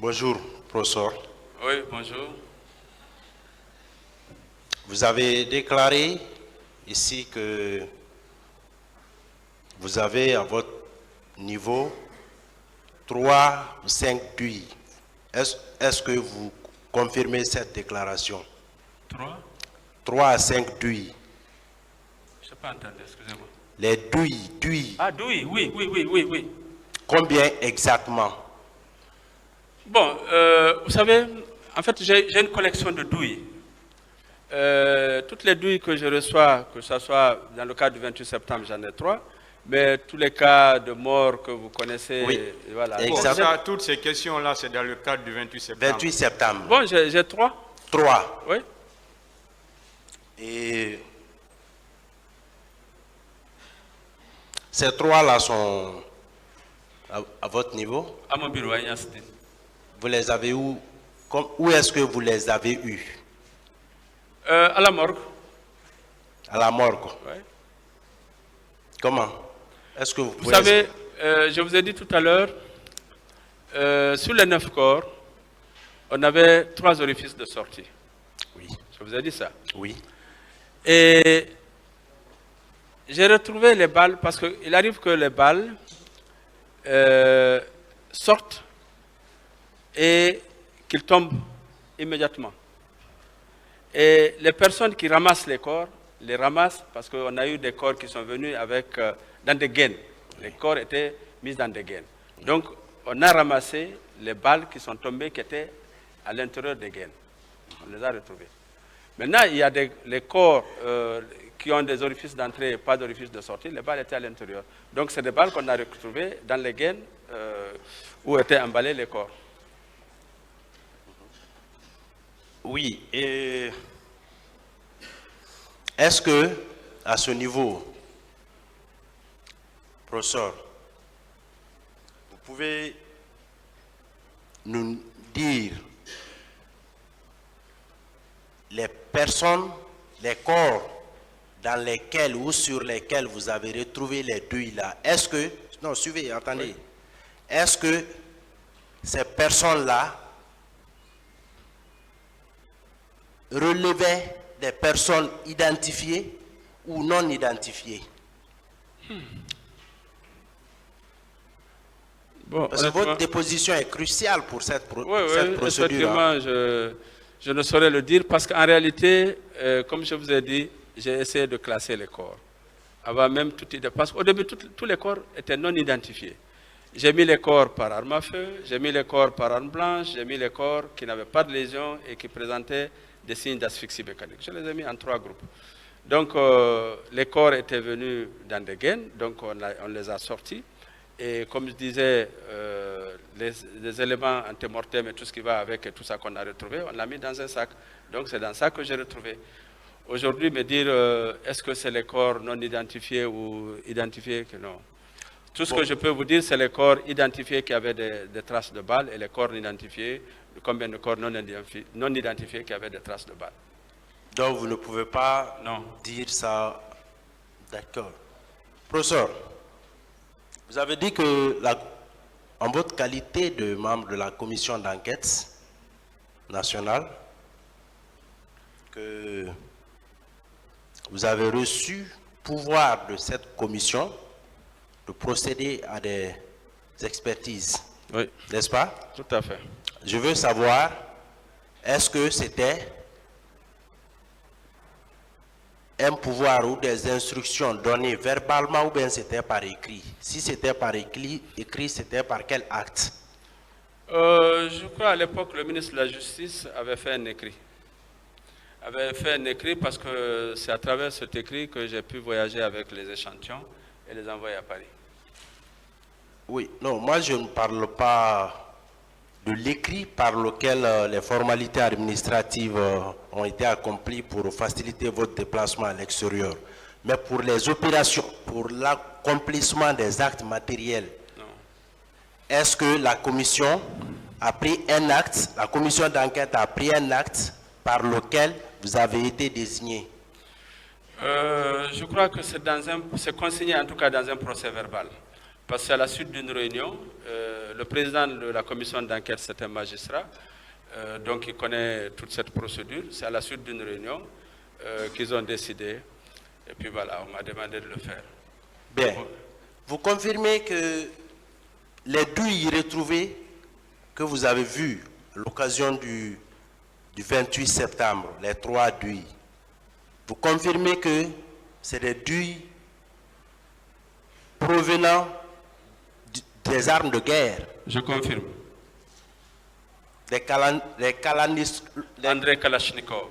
Bonjour, professeur. Oui, bonjour. Vous avez déclaré ici que vous avez à votre niveau 3 ou 5 DUI. Est-ce que vous confirmez cette déclaration? 3 à 5 DUI. Je n'ai pas entendu, excusez-moi. Les DUI. Ah, DUI, oui. Combien exactement? Bon, vous savez, en fait, j'ai une collection de DUI. Toutes les DUI que je reçois, que ce soit dans le cas du 28 septembre, j'en ai 3. Mais tous les cas de mort que vous connaissez, oui, voilà. Exactement. Toutes ces questions-là, c'est dans le cadre du 28 septembre. 28 septembre. Bon, j'ai 3. 3. Oui. Et ces 3-là sont à votre niveau? À mon bureau, à Yanstin. Vous les avez où? Où est-ce que vous les avez eus? À la morgue. À la morgue. Oui. Comment? Est-ce que vous savez, je vous ai dit tout à l'heure, sur les 9 corps, on avait 3 orifices de sortie. Oui. Je vous ai dit ça. Oui. Et j'ai retrouvé les balles parce qu'il arrive que les balles sortent et qu'ils tombent immédiatement. Et les personnes qui ramassent les corps, les ramassent parce qu'on a eu des corps qui sont venus avec, dans des gaines. Les corps étaient mis dans des gaines. Donc, on a ramassé les balles qui sont tombées, qui étaient à l'intérieur des gaines. On les a retrouvées. Maintenant, il y a les corps qui ont des orifices d'entrée et pas d'orifices de sortie. Les balles étaient à l'intérieur. Donc, c'est des balles qu'on a retrouvées dans les gaines où étaient emballés les corps. Oui. Et est-ce que, à ce niveau, professeur, vous pouvez nous dire les personnes, les corps dans lesquels ou sur lesquels vous avez retrouvé les DUI là? Est-ce que, non, suivez, attendez. Oui. Est-ce que ces personnes-là relevaient des personnes identifiées ou non identifiées? Bon, parce que votre déposition est cruciale pour cette procédure. Effectivement, je ne saurais le dire parce qu'en réalité, comme je vous ai dit, j'ai essayé de classer les corps. Avant même parce qu'au début, tous les corps étaient non identifiés. J'ai mis les corps par arme à feu, j'ai mis les corps par arme blanche, j'ai mis les corps qui n'avaient pas de lésions et qui présentaient des signes d'asphyxie mécanique. Je les ai mis en 3 groupes. Donc, les corps étaient venus dans des gaines, donc on les a sortis. Et comme je disais, les éléments antémortem et tout ce qui va avec et tout ça qu'on a retrouvé, on l'a mis dans un sac. Donc, c'est dans ça que j'ai retrouvé. Aujourd'hui, me dire est-ce que c'est les corps non identifiés ou identifiés que non. Tout ce que je peux vous dire, c'est les corps identifiés qui avaient des traces de balles et les corps non identifiés, combien de corps non identifiés qui avaient des traces de balles. Donc vous ne pouvez pas dire ça. D'accord. Professeur, vous avez dit que en votre qualité de membre de la commission d'enquête nationale, que vous avez reçu pouvoir de cette commission de procéder à des expertises. Oui. N'est-ce pas? Tout à fait. Je veux savoir, est-ce que c'était un pouvoir ou des instructions données verbalement ou bien c'était par écrit? Si c'était par écrit, c'était par quel acte? Je crois à l'époque, le ministre de la Justice avait fait un écrit. Parce que c'est à travers cet écrit que j'ai pu voyager avec les échantillons et les envoyer à Paris. Oui, non, moi je ne parle pas de l'écrit par lequel les formalités administratives ont été accomplies pour faciliter votre déplacement à l'extérieur, mais pour les opérations, pour l'accomplissement des actes matériels. Est-ce que la commission a pris un acte, la commission d'enquête a pris un acte par lequel vous avez été désigné? Je crois que c'est consigné en tout cas dans un procès verbal. Parce que c'est à la suite d'une réunion, le président de la commission d'enquête, c'est un magistrat, donc il connaît toute cette procédure. C'est à la suite d'une réunion qu'ils ont décidé. Et puis voilà, on m'a demandé de le faire. Bien. Vous confirmez que les douilles retrouvées que vous avez vues à l'occasion du 28 septembre, les 3 douilles, vous confirmez que c'est des douilles provenant des armes de guerre, Je confirme. André Kalachnikov.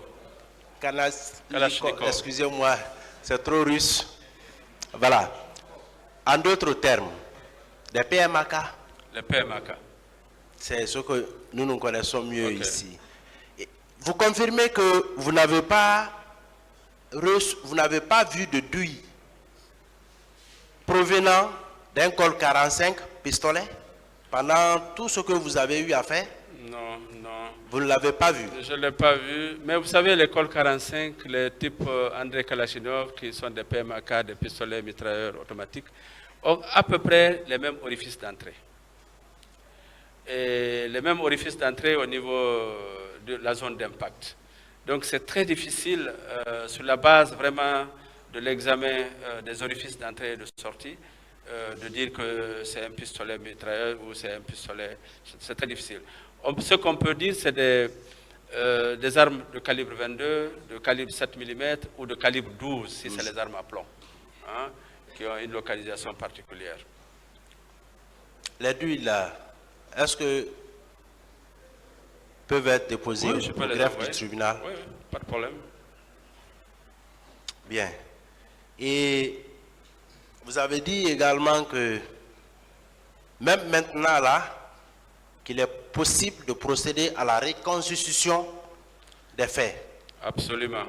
Kalachnikov. Excusez-moi, c'est trop russe. Voilà. En d'autres termes, des PMAK, Les PMAK. c'est ce que nous connaissons mieux Ok. ici. Et vous confirmez que vous n'avez pas vu de douille provenant d'un col 45 pistolet pendant tout ce que vous avez eu à faire? Non, non. Vous ne l'avez pas vu? Je ne l'ai pas vu. Mais vous savez, l'école 45, les types André Kalachnikov, qui sont des PMAK, des pistolets mitrailleurs automatiques, ont à peu près les mêmes orifices d'entrée. Et les mêmes orifices d'entrée au niveau de la zone d'impact. Donc c'est très difficile, sur la base vraiment de l'examen des orifices d'entrée et de sortie, de dire que c'est un pistolet mitrailleur ou c'est un pistolet. C'est très difficile. Ce qu'on peut dire, c'est des armes de calibre 22, de calibre 7 mm ou de calibre 12, si c'est les armes à plomb, hein, qui ont une localisation particulière. Les douilles là, est-ce que peuvent être déposées Oui, je peux au les greffe envoyer. du tribunal? Oui, pas de problème. Bien. Et vous avez dit également que même maintenant là, qu'il est possible de procéder à la reconstitution des faits. Absolument.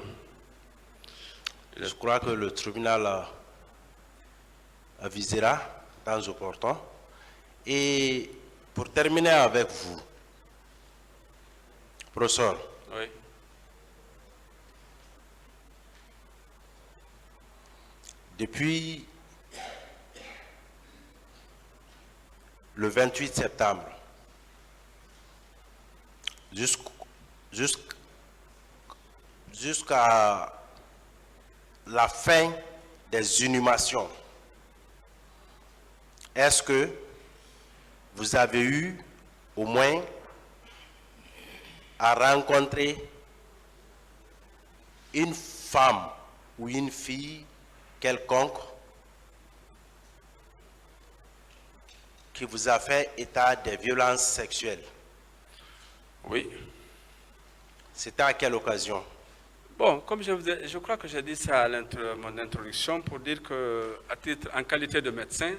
Je crois que le tribunal avisera dans opportun. Et pour terminer avec vous, professeur, Oui. depuis le 28 septembre jusqu'à la fin des inhumations, est-ce que vous avez eu au moins à rencontrer une femme ou une fille quelconque qui vous a fait état des violences sexuelles? Oui. C'était à quelle occasion? Bon, comme je crois que j'ai dit ça à mon introduction pour dire que, en qualité de médecin,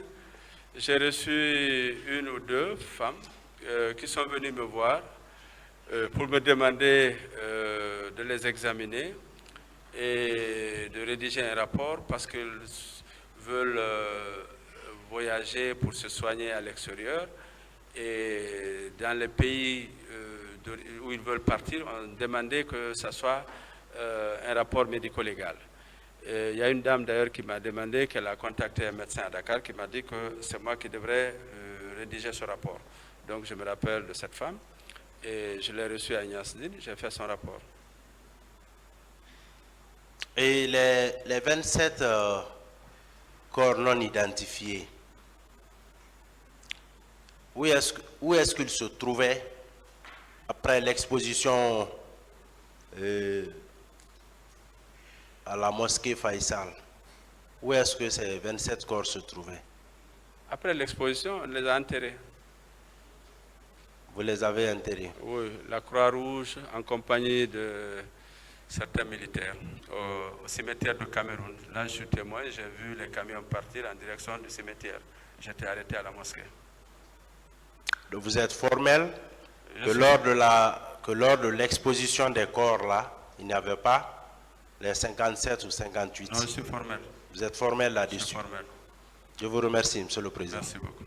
j'ai reçu une ou deux femmes qui sont venues me voir pour me demander de les examiner et de rédiger un rapport parce qu'ils veulent voyager pour se soigner à l'extérieur. Et dans les pays où ils veulent partir, on demandait que ce soit un rapport médico-légal. Il y a une dame d'ailleurs qui m'a demandé qu'elle a contacté un médecin à Dakar qui m'a dit que c'est moi qui devrais rédiger ce rapport. Donc je me rappelle de cette femme et je l'ai reçue à Niasdine, j'ai fait son rapport. Et les 27 corps non identifiés, où est-ce qu'ils se trouvaient après l'exposition à la mosquée Faisal? Où est-ce que ces 27 corps se trouvaient? Après l'exposition, on les a enterrés. Vous les avez enterrés? Oui, la Croix-Rouge en compagnie de certains militaires au cimetière de Cameroun. Là, je suis témoin, j'ai vu les camions partir en direction du cimetière. J'étais arrêté à la mosquée. Donc vous êtes formel que lors de l'exposition des corps là, il n'y avait pas les 57 ou 58. Non, je suis formel. Vous êtes formel Je suis là-dessus. formel. Je vous remercie, Monsieur le Président. Merci beaucoup.